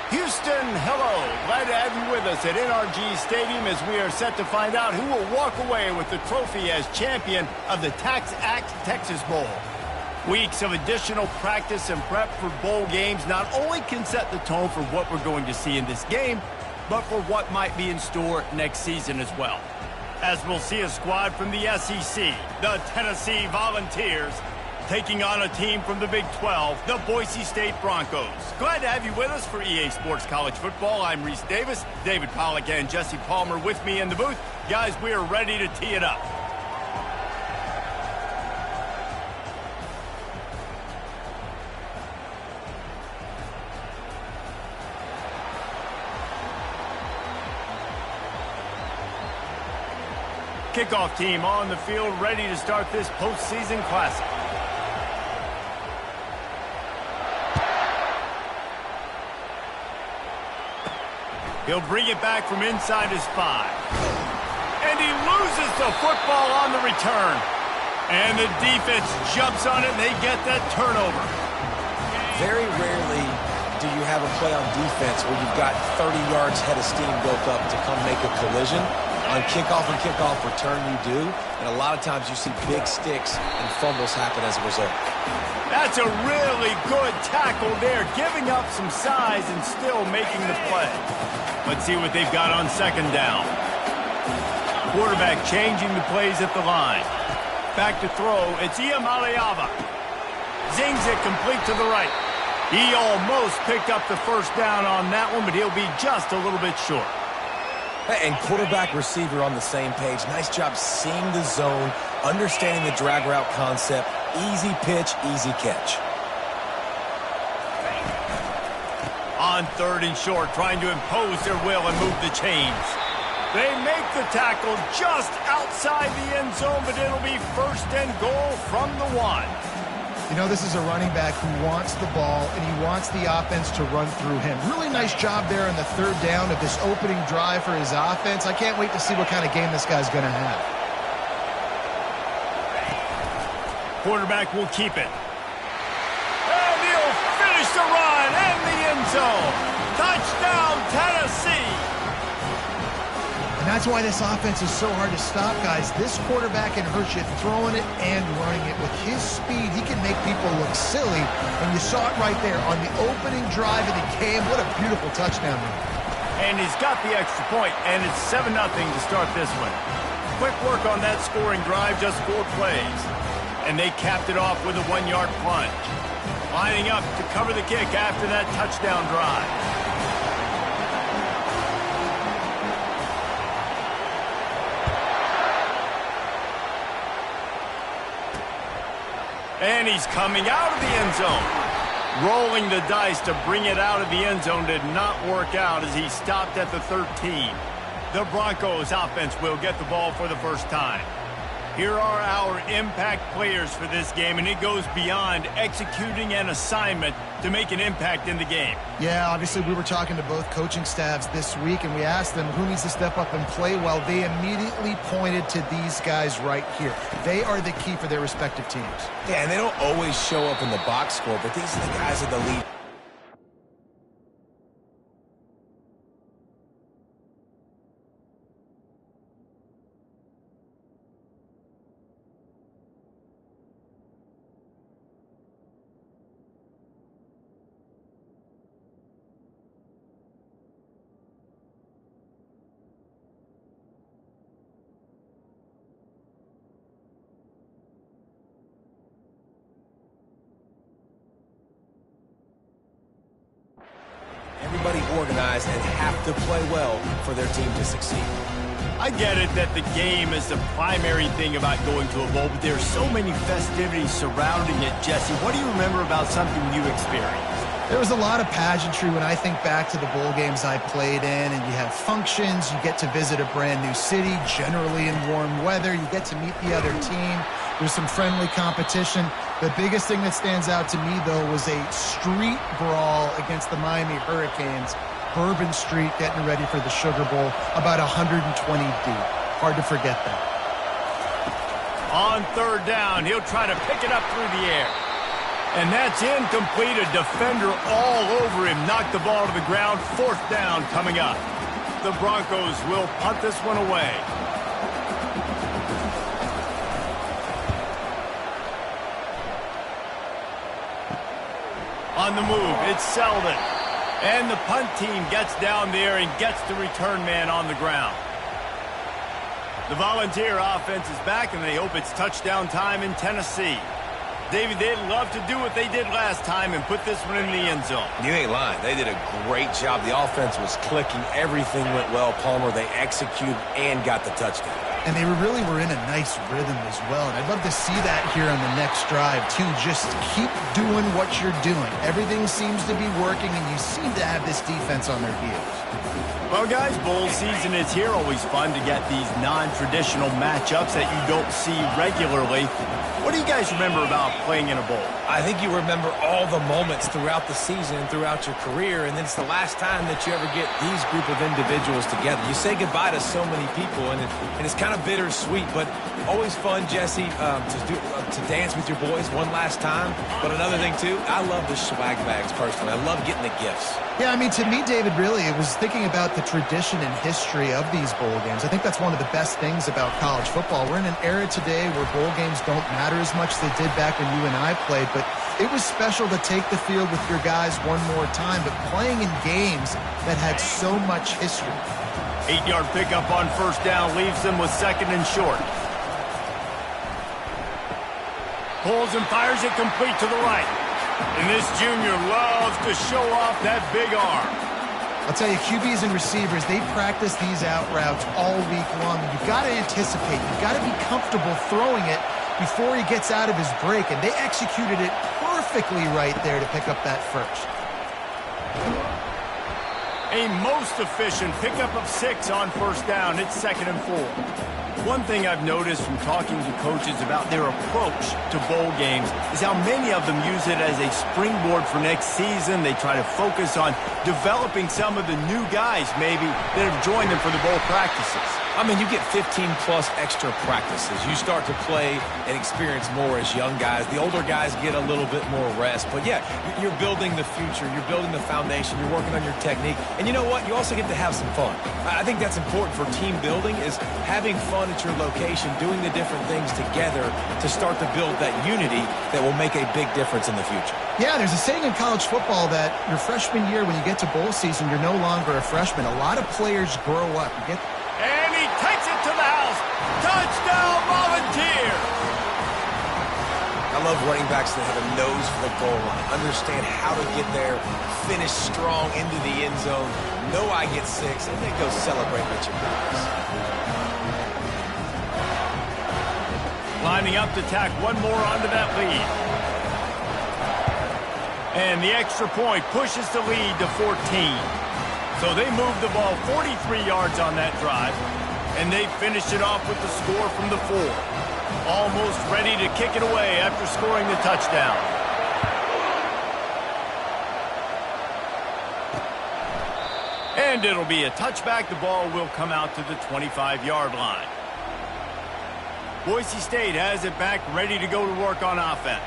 Houston, hello. Glad to have you with us at NRG Stadium as we are set to find out who will walk away with the trophy as champion of the Tax Act Texas Bowl. Weeks of additional practice and prep for bowl games not only can set the tone for what we're going to see in this game, but for what might be in store next season as well. As we'll see a squad from the SEC, the Tennessee Volunteers, taking on a team from the Big 12, the Boise State Broncos. Glad to have you with us for EA Sports College Football. I'm Reese Davis, David Pollack and Jesse Palmer with me in the booth. Guys, we are ready to tee it up. Kickoff team on the field, ready to start this postseason classic. He'll bring it back from inside his 5. And he loses the football on the return. And the defense jumps on it, and they get that turnover. Very rarely do you have a play on defense where you've got 30 yards head of steam built up to come make a collision. On kickoff and kickoff return, you do. And a lot of times you see big sticks and fumbles happen as a result. That's a really good tackle there, giving up some size and still making the play. Let's see what they've got on second down. Quarterback changing the plays at the line. Back to throw, it's Iamaleava. Zings it complete to the right. He almost picked up the first down on that one, but he'll be just a little bit short. And quarterback receiver on the same page. Nice job seeing the zone, understanding the drag route concept. Easy pitch, easy catch. On third and short, trying to impose their will and move the chains. They make the tackle just outside the end zone, but it'll be first and goal from the 1. You know, this is a running back who wants the ball, and he wants the offense to run through him. Really nice job there on the third down of this opening drive for his offense. I can't wait to see what kind of game this guy's going to have. Quarterback will keep it. And he'll finish the run and the end zone. Touchdown, Tennessee. And that's why this offense is so hard to stop, guys. This quarterback can hurt you throwing it and running it. With his speed, he can make people look silly. And you saw it right there on the opening drive of the game. What a beautiful touchdown there. And he's got the extra point, and it's 7-0 to start this one. Quick work on that scoring drive, just 4 plays. And they capped it off with a 1-yard plunge. Lining up to cover the kick after that touchdown drive. And he's coming out of the end zone. Rolling the dice to bring it out of the end zone did not work out as he stopped at the 13. The Broncos offense will get the ball for the first time. Here are our impact players for this game, and it goes beyond executing an assignment to make an impact in the game. Yeah, obviously we were talking to both coaching staffs this week, and we asked them who needs to step up and play well. They immediately pointed to these guys right here. They are the key for their respective teams. Yeah, and they don't always show up in the box score, but these are the guys at the lead. Everybody organized and have to play well for their team to succeed. I get it that the game is the primary thing about going to a bowl, but there's so many festivities surrounding it. Jesse, what do you remember about something you experienced? There was a lot of pageantry when I think back to the bowl games I played in, and you have functions, you get to visit a brand new city, generally in warm weather, you get to meet the other team, there's some friendly competition. The biggest thing that stands out to me, though, was a street brawl against the Miami Hurricanes. Bourbon Street getting ready for the Sugar Bowl, about 120 deep. Hard to forget that. On third down, he'll try to pick it up through the air. And that's incomplete. A defender all over him. Knocked the ball to the ground. 4th down coming up. The Broncos will punt this one away. On the move, it's Selden. And the punt team gets down there and gets the return man on the ground. The Volunteer offense is back, and they hope it's touchdown time in Tennessee. David, they'd love to do what they did last time and put this one in the end zone. You ain't lying. They did a great job. The offense was clicking. Everything went well, Palmer. They executed and got the touchdown. And they really were in a nice rhythm as well. And I'd love to see that here on the next drive, too. Just keep doing what you're doing. Everything seems to be working, and you seem to have this defense on their heels. Well, guys, bowl season is here. Always fun to get these non-traditional matchups that you don't see regularly. What do you guys remember about playing in a bowl? I think you remember all the moments throughout the season and throughout your career, and it's the last time that you ever get these group of individuals together. You say goodbye to so many people, and it's kind of bittersweet, but always fun, Jesse, to dance with your boys one last time. But another thing, too, I love the swag bags, personally. I love getting the gifts. Yeah, I mean, to me, David, really, it was thinking about the tradition and history of these bowl games. I think that's one of the best things about college football. We're in an era today where bowl games don't matter as much as they did back when you and I played, but it was special to take the field with your guys one more time, but playing in games that had so much history. 8-yard pickup on 1st down leaves them with 2nd and short. Pulls and fires it complete to the right. And this junior loves to show off that big arm. I'll tell you, QBs and receivers, they practice these out routes all week long. You've got to anticipate. You've got to be comfortable throwing it before he gets out of his break. And they executed it perfectly right there to pick up that first. A most efficient pickup of 6 on 1st down. It's 2nd and 4. One thing I've noticed from talking to coaches about their approach to bowl games is how many of them use it as a springboard for next season. They try to focus on developing some of the new guys, maybe, that have joined them for the bowl practices. I mean, you get 15-plus extra practices. You start to play and experience more as young guys. The older guys get a little bit more rest. But, yeah, you're building the future. You're building the foundation. You're working on your technique. And you know what? You also get to have some fun. I think that's important for team building, is having fun at your location, doing the different things together to start to build that unity that will make a big difference in the future. Yeah, there's a saying in college football that your freshman year, when you get to bowl season, you're no longer a freshman. A lot of players grow up. And he takes it to the house. Touchdown, Volunteer! I love running backs that have a nose for the goal line, understand how to get there, finish strong into the end zone, know I get 6, and then go celebrate with your guys. Lining up to tack one more onto that lead. And the extra point pushes the lead to 14. So they moved the ball 43 yards on that drive, and they finished it off with the score from the 4. Almost ready to kick it away after scoring the touchdown. And it'll be a touchback. The ball will come out to the 25-yard line. Boise State has it back, ready to go to work on offense.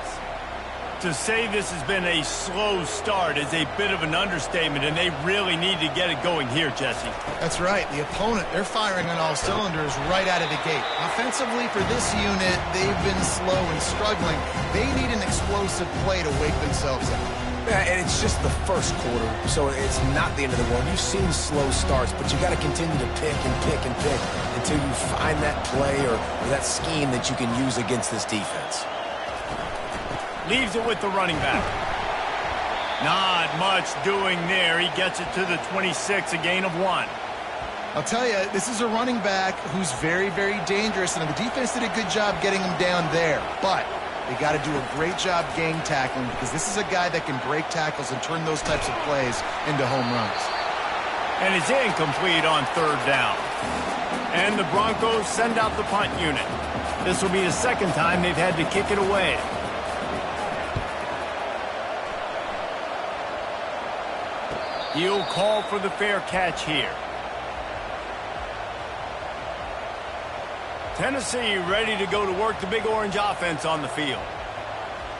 To say this has been a slow start is a bit of an understatement, and they really need to get it going here, Jesse. That's right. The opponent, they're firing on all cylinders right out of the gate. Offensively, for this unit, they've been slow and struggling. They need an explosive play to wake themselves up. Yeah, and it's just the first quarter, so it's not the end of the world. You've seen slow starts, but you got to continue to pick and pick and pick until you find that play or that scheme that you can use against this defense. Leaves it with the running back. Not much doing there. He gets it to the 26, a gain of 1. I'll tell you, this is a running back who's very, very dangerous, and the defense did a good job getting him down there. But they got to do a great job gang tackling, because this is a guy that can break tackles and turn those types of plays into home runs. And it's incomplete on 3rd down. And the Broncos send out the punt unit. This will be the 2nd time they've had to kick it away. He'll call for the fair catch here. Tennessee ready to go to work. The Big Orange offense on the field.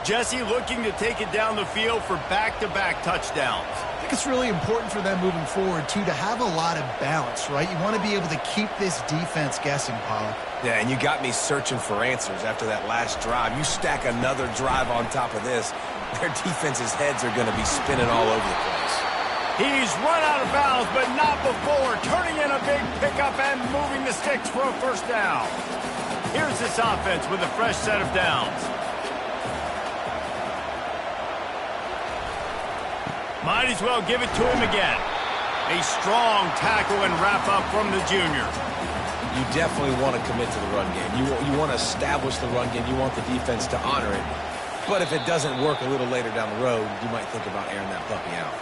Jesse looking to take it down the field for back-to-back touchdowns. I think it's really important for them moving forward, too, to have a lot of balance, right? You want to be able to keep this defense guessing, Pollock. Yeah, and you got me searching for answers after that last drive. You stack another drive on top of this, their defense's heads are going to be spinning all over the place. He's run out of bounds, but not before. Turning in a big pickup and moving the sticks for a first down. Here's this offense with a fresh set of downs. Might as well give it to him again. A strong tackle and wrap-up from the junior. You definitely want to commit to the run game. You want to establish the run game. You want the defense to honor it. But if it doesn't work a little later down the road, you might think about airing that puppy out.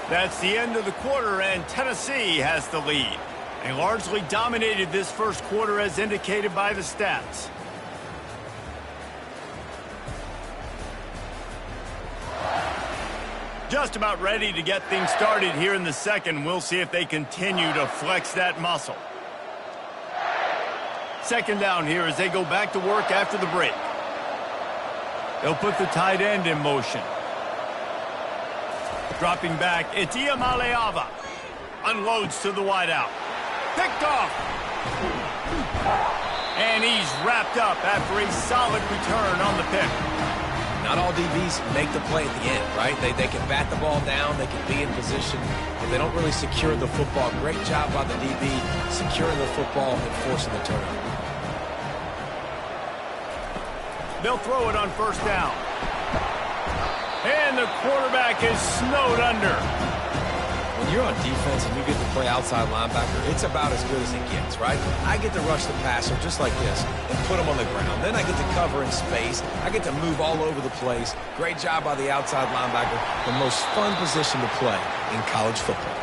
That's the end of the quarter, and Tennessee has the lead. They largely dominated this first quarter as indicated by the stats. Just about ready to get things started here in the second. We'll see if they continue to flex that muscle. Second down here as they go back to work after the break. They'll put the tight end in motion. Dropping back, it's Iamaleava. Unloads to the wideout. Picked off. And he's wrapped up after a solid return on the pick. Not all DBs make the play at the end, right? They can bat the ball down, they can be in position, but they don't really secure the football. Great job by the DB securing the football and forcing the turnover. They'll throw it on first down. And the quarterback is snowed under. When you're on defense and you get to play outside linebacker, it's about as good as it gets, right? I get to rush the passer just like this and put him on the ground. Then I get to cover in space. I get to move all over the place. Great job by the outside linebacker. The most fun position to play in college football.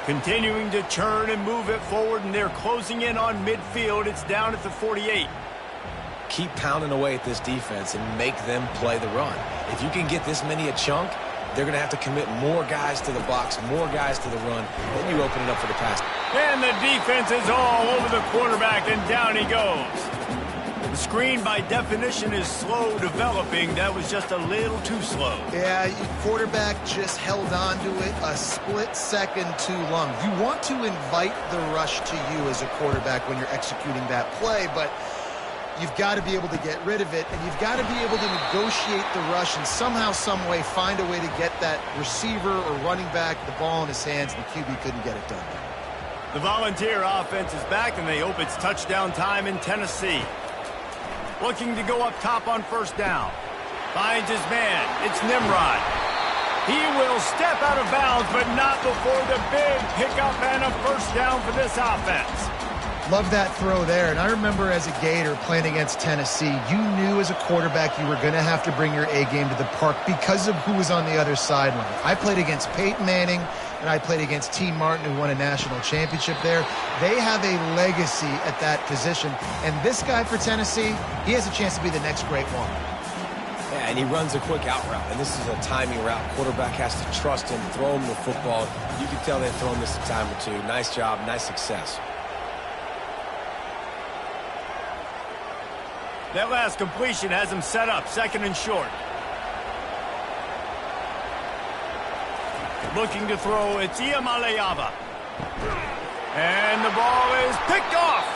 Continuing to churn and move it forward, and they're closing in on midfield. It's down at the 48. Keep pounding away at this defense and make them play the run. If you can get this many a chunk, they're going to have to commit more guys to the box, more guys to the run. Then you open it up for the pass. And the defense is all over the quarterback, and down he goes. The screen, by definition, is slow developing. That was just a little too slow. Yeah, your quarterback just held on to it a split second too long. You want to invite the rush to you as a quarterback when you're executing that play, but you've got to be able to get rid of it, and you've got to be able to negotiate the rush and somehow, some way find a way to get that receiver or running back the ball in his hands, and the QB couldn't get it done. The Volunteer offense is back, and they hope it's touchdown time in Tennessee. Looking to go up top on first down. Finds his man. It's Nimrod. He will step out of bounds, but not before the big pickup and a first down for this offense. Love that throw there. And I remember as a Gator playing against Tennessee, you knew as a quarterback you were going to have to bring your A game to the park because of who was on the other sideline. I played against Peyton Manning, and I played against T. Martin, who won a national championship there. They have a legacy at that position. And this guy for Tennessee, he has a chance to be the next great one. Yeah, and he runs a quick out route, and this is a timing route. Quarterback has to trust him, throw him the football. You can tell they've thrown this a time or two. Nice job, nice success. That last completion has him set up, second and short. Looking to throw, it's Iamaleava. And the ball is picked off.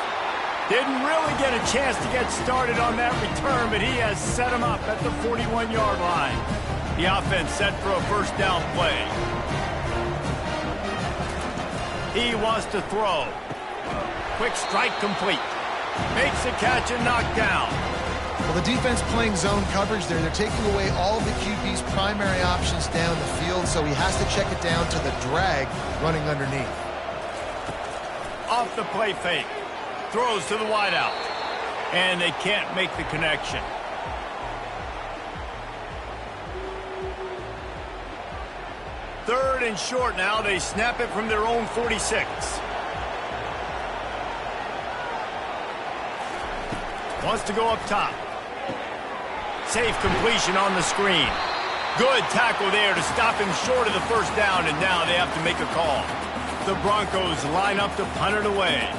Didn't really get a chance to get started on that return, but he has set him up at the 41-yard line. The offense set for a first down play. He wants to throw. Quick strike complete. Makes the catch and knocked down. Well, the defense playing zone coverage there. They're taking away all the QB's primary options down the field, so he has to check it down to the drag running underneath. Off the play fake. Throws to the wideout. And they can't make the connection. Third and short now. They snap it from their own 46. Wants to go up top. Safe completion on the screen. Good tackle there to stop him short of the first down, and now they have to make a call. The Broncos line up to punt it away.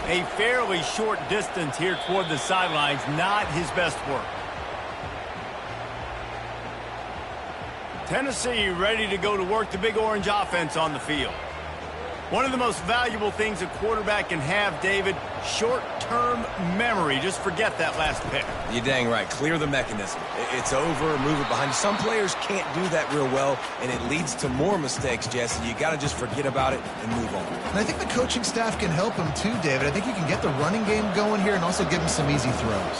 A fairly short distance here toward the sidelines, not his best work. Tennessee ready to go to work the Big Orange offense on the field. One of the most valuable things a quarterback can have, David, short-term memory. Just forget that last pick. You're dang right. Clear the mechanism. It's over, move it behind you. Some players can't do that real well, and it leads to more mistakes, Jesse. You got to just forget about it and move on. And I think the coaching staff can help him too, David. I think you can get the running game going here and also give him some easy throws.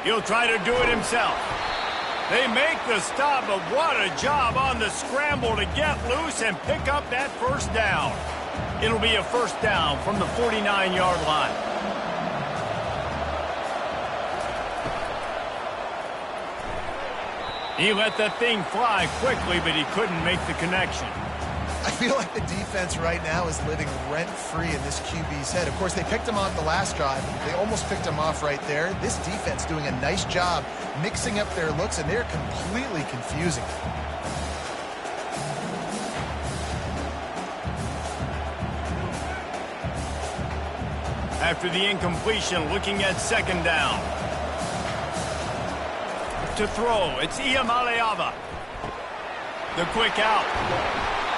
He'll try to do it himself. They make the stop, but what a job on the scramble to get loose and pick up that first down. It'll be a first down from the 49-yard line. He let that thing fly quickly, but he couldn't make the connection. I feel like the defense right now is living rent-free in this QB's head. Of course, they picked him off the last drive. They almost picked him off right there. This defense doing a nice job mixing up their looks, and they're completely confusing. After the incompletion, looking at second down. To throw, it's Iamaleava. The quick out.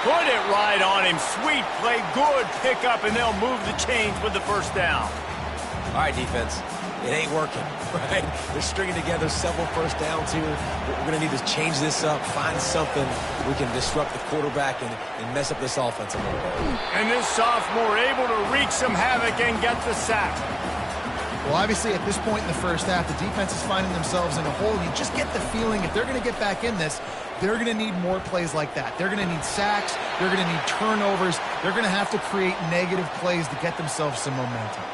Put it right on him. Sweet play, good pickup, and they'll move the chains with the first down. All right, defense. It ain't working, right? They're stringing together several first downs here. We're going to need to change this up, find something we can disrupt the quarterback and mess up this offense a little bit. And this sophomore able to wreak some havoc and get the sack. Well, obviously, at this point in the first half, the defense is finding themselves in a hole. You just get the feeling if they're going to get back in this, they're going to need more plays like that. They're going to need sacks. They're going to need turnovers. They're going to have to create negative plays to get themselves some momentum.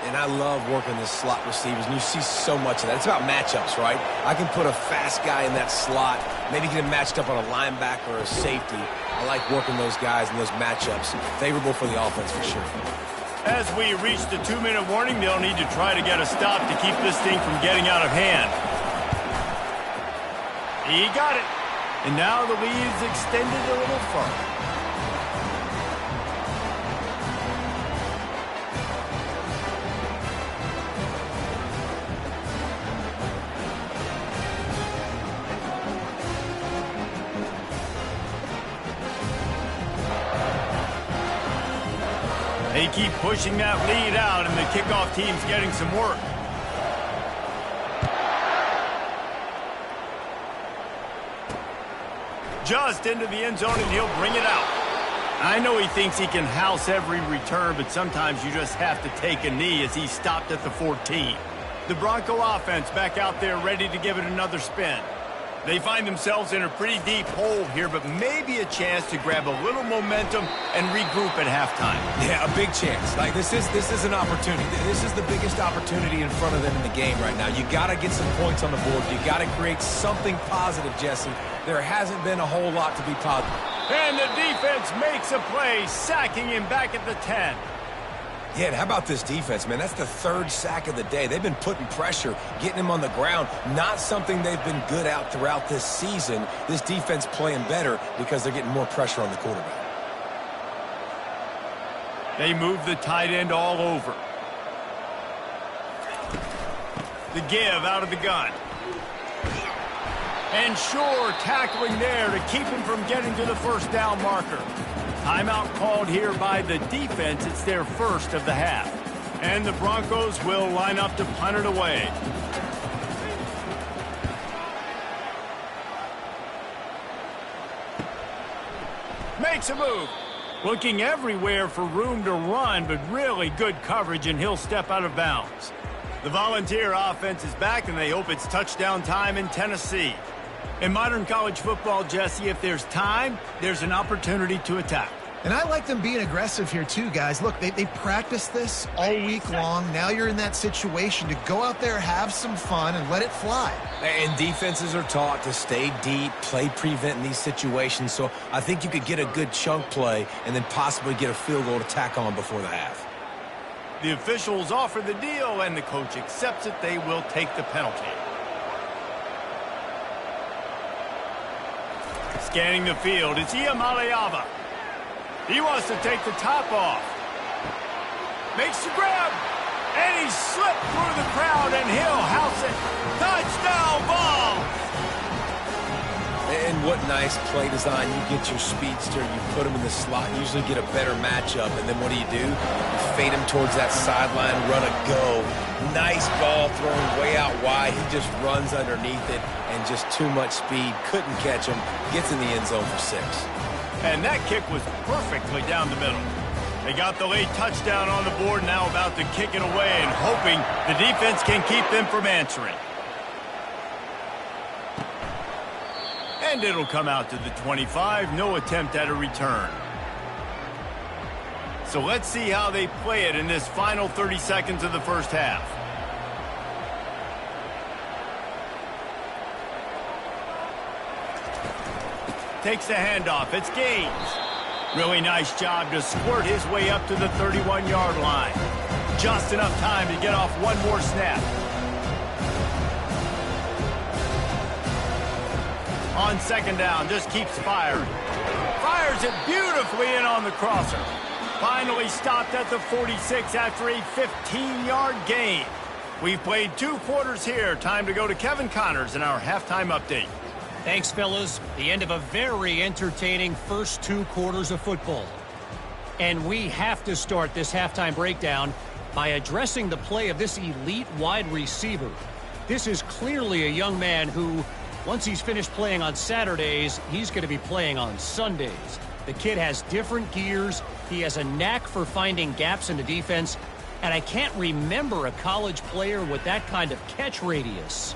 And I love working the slot receivers, and you see so much of that. It's about matchups, right? I can put a fast guy in that slot, maybe get him matched up on a linebacker or a safety. I like working those guys in those matchups. Favorable for the offense for sure. As we reach the 2-minute warning, they'll need to try to get a stop to keep this thing from getting out of hand. He got it. And now the lead's extended a little further. They keep pushing that lead out, and the kickoff team's getting some work. Just into the end zone, and he'll bring it out. I know he thinks he can house every return, but sometimes you just have to take a knee as he stopped at the 14. The Bronco offense back out there ready to give it another spin. They find themselves in a pretty deep hole here, but maybe a chance to grab a little momentum and regroup at halftime. Yeah, a big chance. Like this is an opportunity. This is the biggest opportunity in front of them in the game right now. You got to get some points on the board. You got to create something positive, Jesse. There hasn't been a whole lot to be positive. And the defense makes a play, sacking him back at the 10. Yeah, and how about this defense, man? That's the third sack of the day. They've been putting pressure, getting him on the ground. Not something they've been good at throughout this season. This defense playing better because they're getting more pressure on the quarterback. They move the tight end all over. The give out of the gun. And sure, tackling there to keep him from getting to the first down marker. Timeout called here by the defense. It's their first of the half. And the Broncos will line up to punt it away. Makes a move. Looking everywhere for room to run, but really good coverage, and he'll step out of bounds. The Volunteer offense is back, and they hope it's touchdown time in Tennessee. In modern college football, Jesse, if there's time, there's an opportunity to attack. And I like them being aggressive here too, guys. Look, they practiced this all week long. Now you're in that situation to go out there, have some fun, and let it fly. And defenses are taught to stay deep, play prevent in these situations. So I think you could get a good chunk play and then possibly get a field goal to tack on before the half. The officials offer the deal, and the coach accepts it. They will take the penalty. Scanning the field, it's Iamaleava. He wants to take the top off. Makes the grab. And he slipped through the crowd, and he'll house it. Touchdown ball. And what nice play design. You get your speedster, you put him in the slot, usually get a better matchup, and then what do? You fade him towards that sideline, run a go. Nice ball thrown way out wide. He just runs underneath it, and just too much speed. Couldn't catch him. Gets in the end zone for 6. And that kick was perfectly down the middle. They got the late touchdown on the board, now about to kick it away and hoping the defense can keep them from answering. And it'll come out to the 25. No attempt at a return. So let's see how they play it in this final 30 seconds of the first half. Takes the handoff. It's Gaines. Really nice job to squirt his way up to the 31-yard line. Just enough time to get off one more snap. On second down, just keeps firing. Fires it beautifully in on the crosser. Finally stopped at the 46 after a 15-yard gain. We've played 2 quarters here. Time to go to Kevin Connors in our halftime update. Thanks, fellas. The end of a very entertaining first 2 quarters of football. And we have to start this halftime breakdown by addressing the play of this elite wide receiver. This is clearly a young man who, once he's finished playing on Saturdays, he's going to be playing on Sundays. The kid has different gears. He has a knack for finding gaps in the defense. And I can't remember a college player with that kind of catch radius.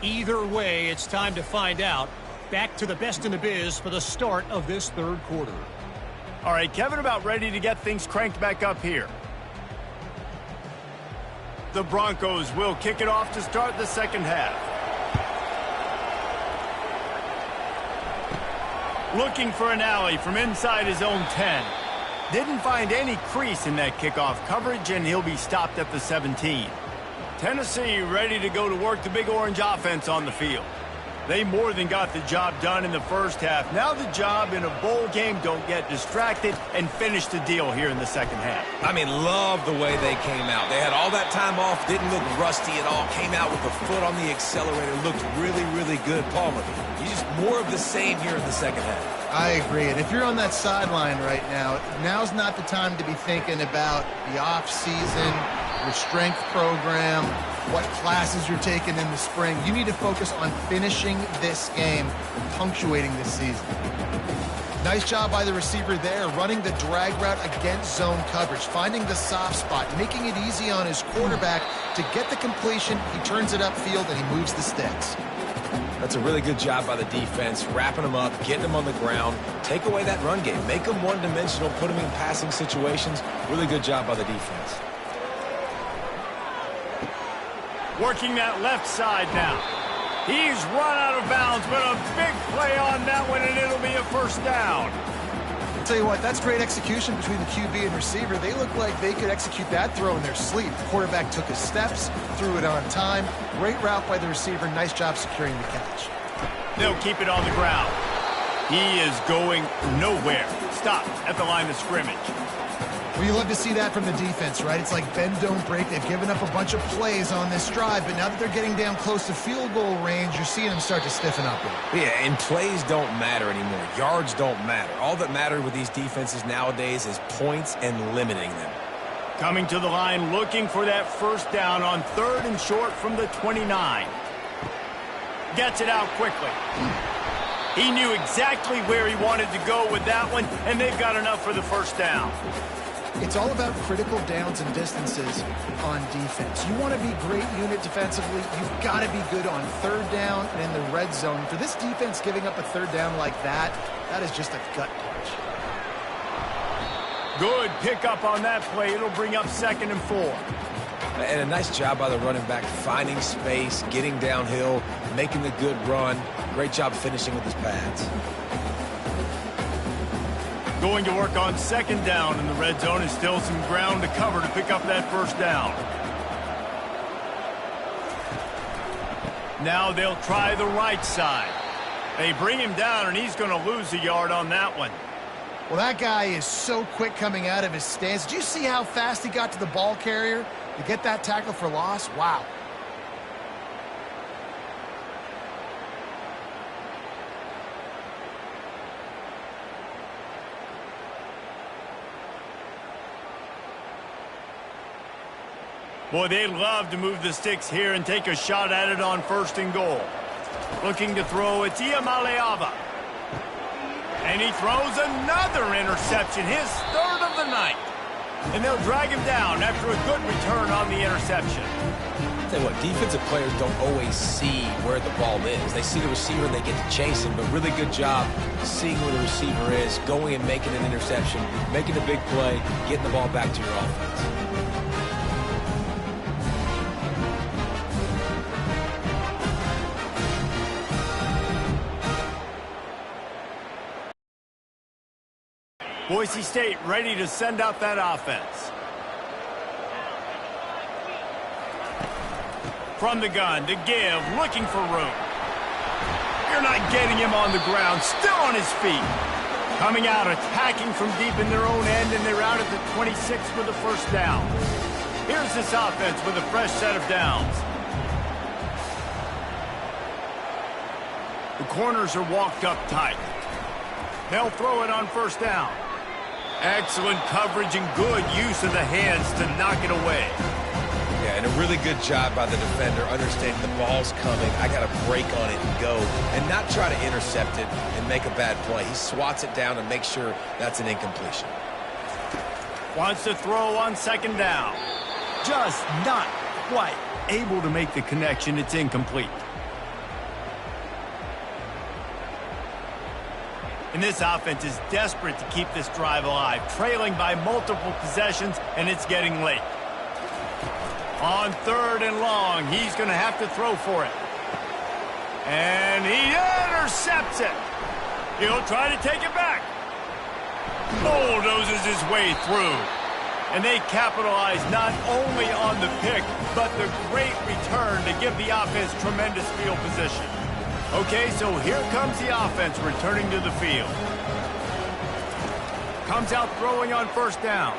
Either way, it's time to find out. Back to the best in the biz for the start of this third quarter. All right, Kevin, about ready to get things cranked back up here. The Broncos will kick it off to start the second half. Looking for an alley from inside his own 10. Didn't find any crease in that kickoff coverage, and he'll be stopped at the 17. Tennessee ready to go to work the Big Orange offense on the field. They more than got the job done in the first half. Now the job in a bowl game, don't get distracted and finish the deal here in the second half. I mean, love the way they came out. They had all that time off, didn't look rusty at all, came out with the foot on the accelerator, looked really, really good. Palmer, you just more of the same here in the second half. I agree. And if you're on that sideline right now, now's not the time to be thinking about the off-season, your strength program, what classes you're taking in the spring. You need to focus on finishing this game and punctuating this season. Nice job by the receiver there, running the drag route against zone coverage, finding the soft spot, making it easy on his quarterback to get the completion. He turns it upfield, and he moves the sticks. That's a really good job by the defense, wrapping them up, getting them on the ground, take away that run game, make them one-dimensional, put them in passing situations. Really good job by the defense. Working that left side now. He's run out of bounds, but a big play on that one, and it'll be a first down. I'll tell you what, that's great execution between the QB and receiver. They look like they could execute that throw in their sleep. The quarterback took his steps, threw it on time. Great route by the receiver. Nice job securing the catch. They'll keep it on the ground. He is going nowhere. Stopped at the line of scrimmage. Well, you love to see that from the defense, right? It's like bend, don't break. They've given up a bunch of plays on this drive, but now that they're getting down close to field goal range, you're seeing them start to stiffen up. Yeah, and plays don't matter anymore. Yards don't matter. All that matters with these defenses nowadays is points and limiting them. Coming to the line, looking for that first down on 3rd and short from the 29. Gets it out quickly. He knew exactly where he wanted to go with that one, and they've got enough for the first down. It's all about critical downs and distances on defense. You want to be great unit defensively, you've got to be good on 3rd down and in the red zone. For this defense giving up a 3rd down like that, that is just a gut punch. Good pickup on that play. It'll bring up 2nd and 4. And a nice job by the running back, finding space, getting downhill, making the good run. Great job finishing with his pads. Going to work on 2nd down in the red zone, and still some ground to cover to pick up that first down. Now they'll try the right side. They bring him down, and he's going to lose a yard on that one. Well, that guy is so quick coming out of his stance. Did you see how fast he got to the ball carrier to get that tackle for loss? Wow. Boy, they'd love to move the sticks here and take a shot at it on 1st and goal. Looking to throw, it's Iamaleava. And he throws another interception, his 3rd of the night. And they'll drag him down after a good return on the interception. I'll tell you what, defensive players don't always see where the ball is. They see the receiver and they get to chase him, but really good job seeing where the receiver is, going and making an interception, making a big play, getting the ball back to your offense. Boise State ready to send out that offense. From the gun to give, looking for room. You're not getting him on the ground, still on his feet. Coming out, attacking from deep in their own end, and they're out at the 26 with a 1st down. Here's this offense with a fresh set of downs. The corners are walked up tight. They'll throw it on 1st down. Excellent coverage and good use of the hands to knock it away. Yeah, and a really good job by the defender understanding the ball's coming. I got to break on it and go and not try to intercept it and make a bad play. He swats it down and makes sure that's an incompletion. Wants to throw on 2nd down. Just not quite able to make the connection. It's incomplete. And this offense is desperate to keep this drive alive, trailing by multiple possessions, and it's getting late. On 3rd and long, he's going to have to throw for it. And he intercepts it. He'll try to take it back. Bulldozes his way through. And they capitalize not only on the pick, but the great return to give the offense tremendous field position. Okay, so here comes the offense returning to the field. Comes out throwing on 1st down.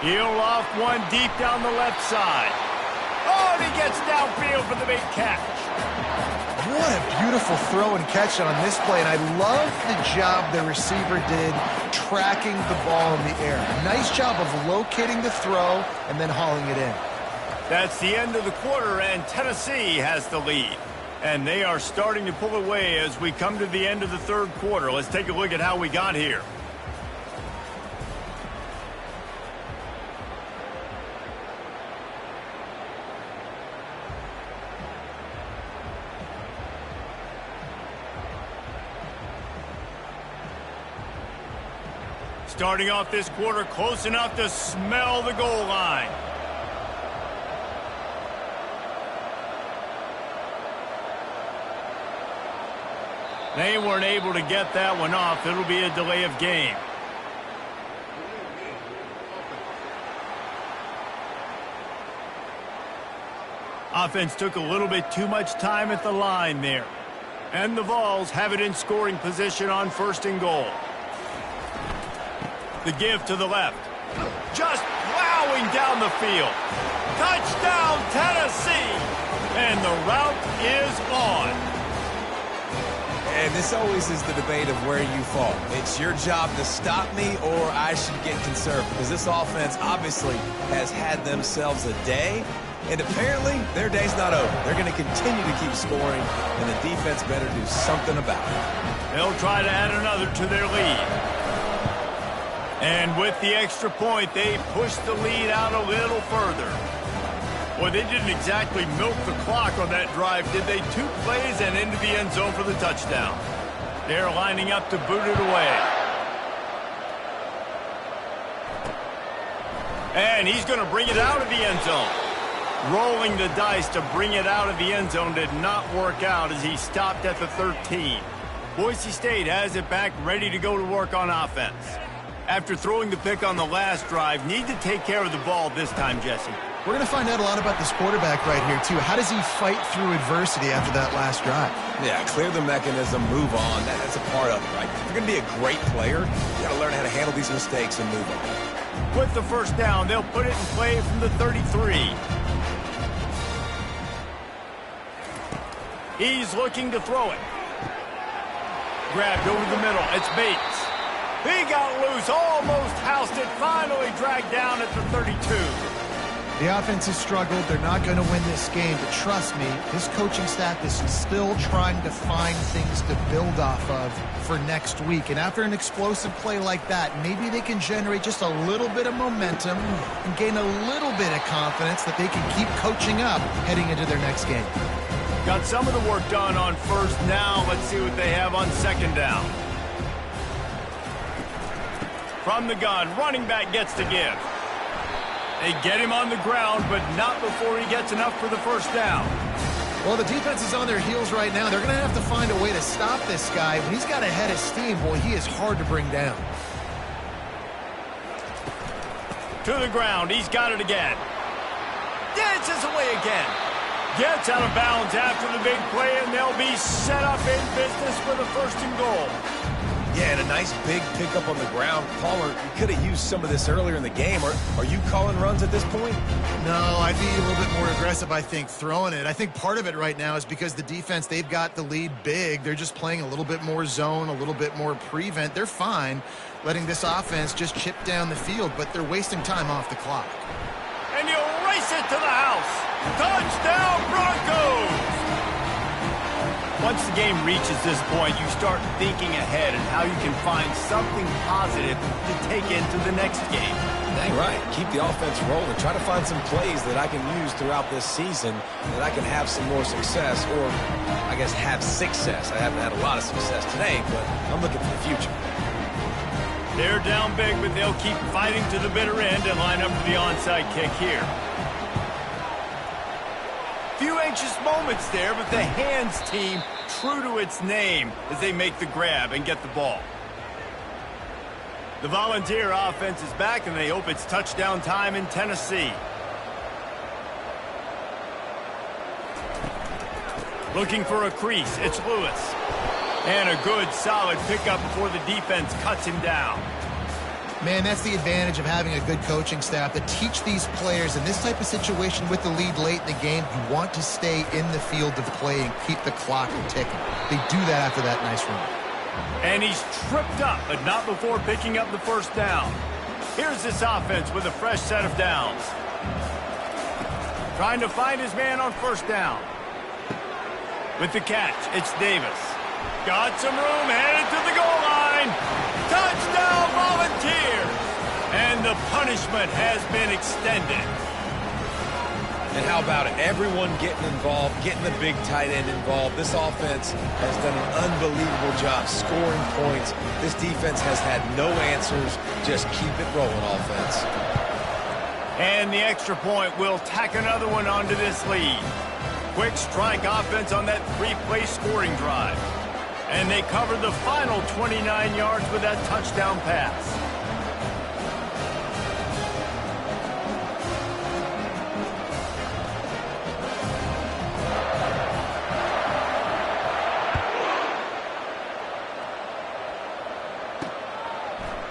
He'll off one deep down the left side. Oh, and he gets downfield for the big catch. What a beautiful throw and catch on this play, and I love the job the receiver did tracking the ball in the air. Nice job of locating the throw and then hauling it in. That's the end of the quarter, and Tennessee has the lead. And they are starting to pull away as we come to the end of the 3rd quarter. Let's take a look at how we got here. Starting off this quarter close enough to smell the goal line. They weren't able to get that one off. It'll be a delay of game. Offense took a little bit too much time at the line there. And the Vols have it in scoring position on 1st and goal. The give to the left. Just plowing down the field. Touchdown, Tennessee! And the route is on. And this always is the debate of where you fall. It's your job to stop me or I should get conserved, because this offense obviously has had themselves a day, and apparently their day's not over. They're going to continue to keep scoring, and the defense better do something about it. They'll try to add another to their lead. And with the extra point, they push the lead out a little further. Boy, they didn't exactly milk the clock on that drive, did they? 2 plays and into the end zone for the touchdown. They're lining up to boot it away. And he's going to bring it out of the end zone. Rolling the dice to bring it out of the end zone did not work out as he stopped at the 13. Boise State has it back, ready to go to work on offense. After throwing the pick on the last drive, need to take care of the ball this time, Jesse. We're going to find out a lot about this quarterback right here, too. How does he fight through adversity after that last drive? Yeah, clear the mechanism, move on. That's a part of it, right? If you're going to be a great player, you got to learn how to handle these mistakes and move on. With the first down, they'll put it in play from the 33. He's looking to throw it. Grabbed over the middle. It's Bates. He got loose, almost housed it, finally dragged down at the 32. The offense has struggled. They're not going to win this game, but trust me, this coaching staff is still trying to find things to build off of for next week. And after an explosive play like that, maybe they can generate just a little bit of momentum and gain a little bit of confidence that they can keep coaching up heading into their next game. Got some of the work done on first. Now let's see what they have on second down. From the gun, running back gets to give. They get him on the ground, but not before he gets enough for the first down. Well, the defense is on their heels right now. They're going to have to find a way to stop this guy. When he's got a head of steam, boy, he is hard to bring down. To the ground. He's got it again. Dances away again. Gets out of bounds after the big play, and they'll be set up in business for the first and goal. Yeah, and a nice big pickup on the ground. Palmer, you could have used some of this earlier in the game. Are you calling runs at this point? No, I'd be a little bit more aggressive, I think, throwing it. I think part of it right now is because the defense, they've got the lead big. They're just playing a little bit more zone, a little bit more prevent. They're fine letting this offense just chip down the field, but they're wasting time off the clock. And he'll race it to the house. Touchdown, Broncos! Once the game reaches this point, you start thinking ahead and how you can find something positive to take into the next game. Dang right. Keep the offense rolling. Try to find some plays that I can use throughout this season that I can have some more success, or I guess have success. I haven't had a lot of success today, but I'm looking for the future. They're down big, but they'll keep fighting to the bitter end and line up for the onside kick here. Few anxious moments there, but the hands team true to its name as they make the grab and get the ball. The Volunteer offense is back, and they hope it's touchdown time in Tennessee. Looking for a crease, it's Lewis. And a good, solid pickup before the defense cuts him down. Man, that's the advantage of having a good coaching staff that teach these players in this type of situation with the lead late in the game. You want to stay in the field of play and keep the clock ticking. They do that after that nice run. And he's tripped up, but not before picking up the first down. Here's this offense with a fresh set of downs. Trying to find his man on first down. With the catch, it's Davis. Got some room, headed to the goal line. Touchdown, Volunteers! And the punishment has been extended. And how about it? Everyone getting involved, getting the big tight end involved. This offense has done an unbelievable job scoring points. This defense has had no answers. Just keep it rolling, offense. And the extra point will tack another one onto this lead. Quick strike offense on that three-play scoring drive. And they covered the final 29 yards with that touchdown pass.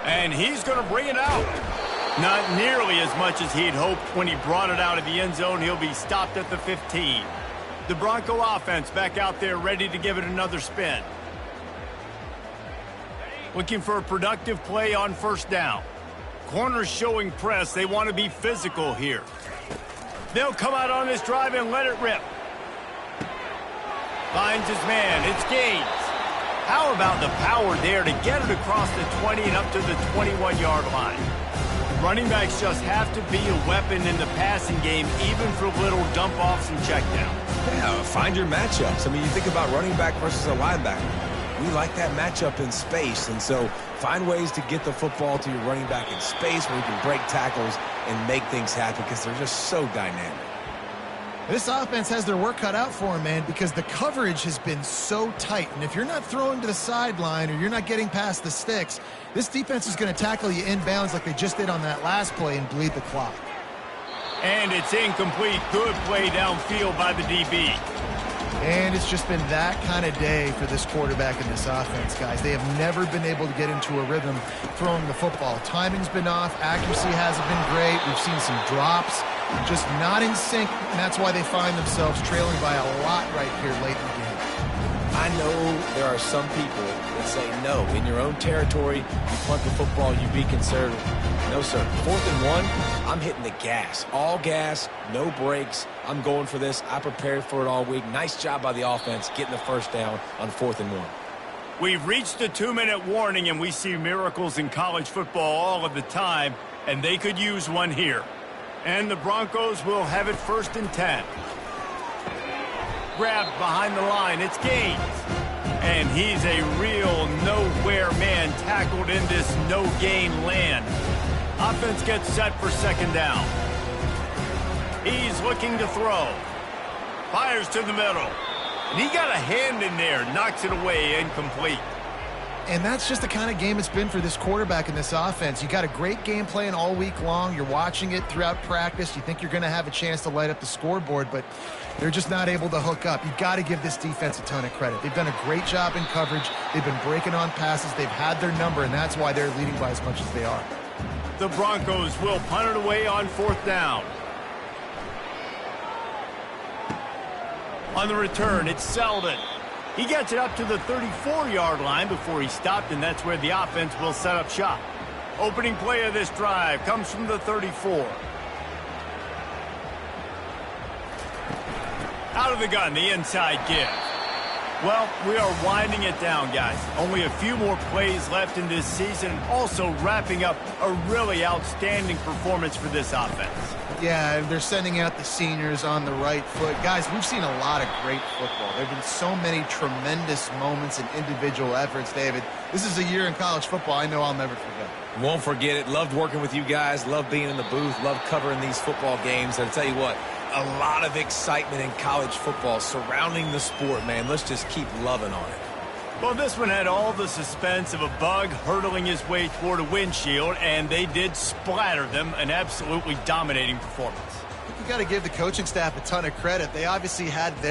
And he's going to bring it out. Not nearly as much as he'd hoped when he brought it out of the end zone. He'll be stopped at the 15. The Bronco offense back out there ready to give it another spin. Looking for a productive play on first down. Corners showing press. They want to be physical here. They'll come out on this drive and let it rip. Finds his man. It's Gaines. How about the power there to get it across the 20 and up to the 21-yard line? Running backs just have to be a weapon in the passing game, even for little dump-offs and checkdowns. Yeah, find your matchups. I mean, you think about running back versus a linebacker. We like that matchup in space, and so find ways to get the football to your running back in space where you can break tackles and make things happen because they're just so dynamic. This offense has their work cut out for them, man, because the coverage has been so tight. And if you're not throwing to the sideline or you're not getting past the sticks, this defense is going to tackle you inbounds like they just did on that last play and bleed the clock. And it's incomplete. Good play downfield by the DB. And it's just been that kind of day for this quarterback and this offense, guys. They have never been able to get into a rhythm throwing the football. Timing's been off. Accuracy hasn't been great. We've seen some drops. Just not in sync, and that's why they find themselves trailing by a lot right here late in the game. I know there are some people that say, no, in your own territory, you punt the football, you be conservative. No, sir. 4th and 1, I'm hitting the gas. All gas, no brakes. I'm going for this. I prepared for it all week. Nice job by the offense getting the first down on 4th and 1. We've reached the 2-minute warning, and we see miracles in college football all of the time, and they could use one here. And the Broncos will have it 1st and 10. Grabbed behind the line. It's Gaines. And he's a real nowhere man tackled in this no-gain land. Offense gets set for 2nd down. He's looking to throw. Fires to the middle. And he got a hand in there. Knocks it away. Incomplete. And that's just the kind of game it's been for this quarterback and this offense. You got a great game plan all week long. You're watching it throughout practice. You think you're going to have a chance to light up the scoreboard, but they're just not able to hook up. You got to give this defense a ton of credit. They've done a great job in coverage. They've been breaking on passes. They've had their number, and that's why they're leading by as much as they are. The Broncos will punt it away on 4th down. On the return, it's Selden. He gets it up to the 34-yard line before he stopped, and that's where the offense will set up shop. Opening play of this drive comes from the 34. Out of the gun, the inside give. Well, we are winding it down, guys. Only a few more plays left in this season, also wrapping up a really outstanding performance for this offense. Yeah, they're sending out the seniors on the right foot. Guys, we've seen a lot of great football. There have been so many tremendous moments and individual efforts, David. This is a year in college football I know I'll never forget. Won't forget it. Loved working with you guys. Loved being in the booth. Loved covering these football games. And I'll tell you what, a lot of excitement in college football surrounding the sport, man. Let's just keep loving on it. Well, this one had all the suspense of a bug hurtling his way toward a windshield, and they did splatter them. An absolutely dominating performance. You got to give the coaching staff a ton of credit. They obviously had their